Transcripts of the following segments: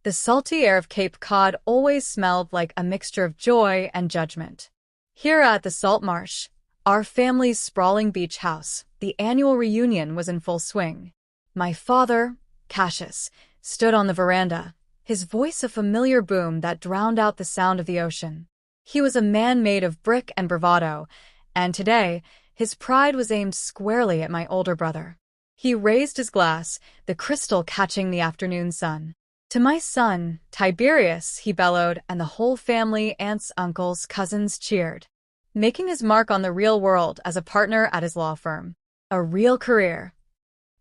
The salty air of Cape Cod always smelled like a mixture of joy and judgment. Here at the Salt Marsh, our family's sprawling beach house, the annual reunion was in full swing. My father, Cassius, stood on the veranda, his voice a familiar boom that drowned out the sound of the ocean. He was a man made of brick and bravado, and today, his pride was aimed squarely at my older brother. He raised his glass, the crystal catching the afternoon sun. "To my son, Tiberius," he bellowed, and the whole family, aunts, uncles, cousins, cheered. Making his mark on the real world as a partner at his law firm. A real career.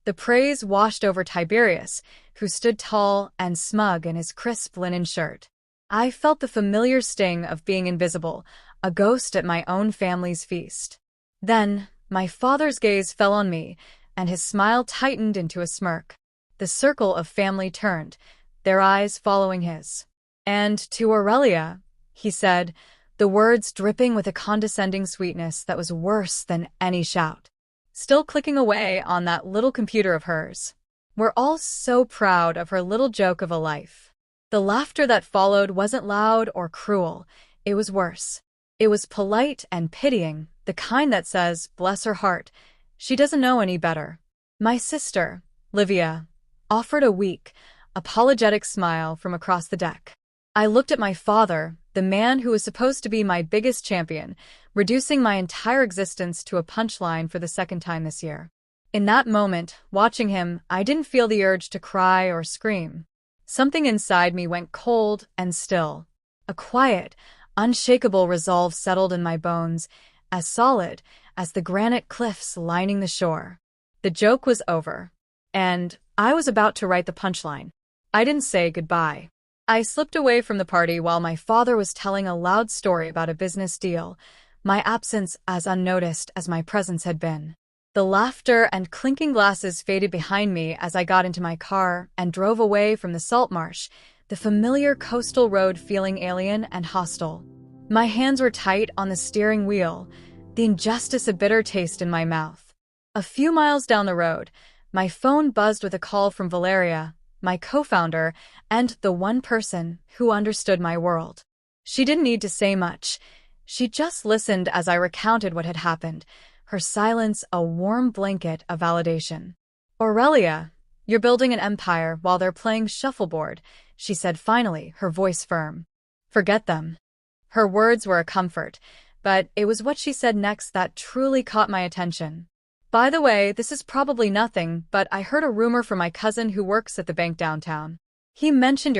The praise washed over Tiberius, who stood tall and smug in his crisp linen shirt. I felt the familiar sting of being invisible, a ghost at my own family's feast. Then, my father's gaze fell on me, and his smile tightened into a smirk. The circle of family turned, their eyes following his. "And to Aurelia," he said, the words dripping with a condescending sweetness that was worse than any shout. Still clicking away on that little computer of hers. We're all so proud of her little joke of a life. The laughter that followed wasn't loud or cruel. It was worse. It was polite and pitying, the kind that says, "Bless her heart, she doesn't know any better." My sister, Livia, offered a weak, apologetic smile from across the deck. I looked at my father, the man who was supposed to be my biggest champion, reducing my entire existence to a punchline for the second time this year. In that moment, watching him, I didn't feel the urge to cry or scream. Something inside me went cold and still. A quiet, unshakable resolve settled in my bones, as solid as the granite cliffs lining the shore. The joke was over, and I was about to write the punchline. I didn't say goodbye. I slipped away from the party while my father was telling a loud story about a business deal, my absence as unnoticed as my presence had been. The laughter and clinking glasses faded behind me as I got into my car and drove away from the Salt Marsh, the familiar coastal road feeling alien and hostile. My hands were tight on the steering wheel, the injustice a bitter taste in my mouth. A few miles down the road, my phone buzzed with a call from Valeria, my co-founder, and the one person who understood my world. She didn't need to say much. She just listened as I recounted what had happened, her silence a warm blanket of validation. "Aurelia, you're building an empire while they're playing shuffleboard," she said finally, her voice firm. "Forget them." Her words were a comfort, but it was what she said next that truly caught my attention. "By the way, this is probably nothing, but I heard a rumor from my cousin who works at the bank downtown. He mentioned your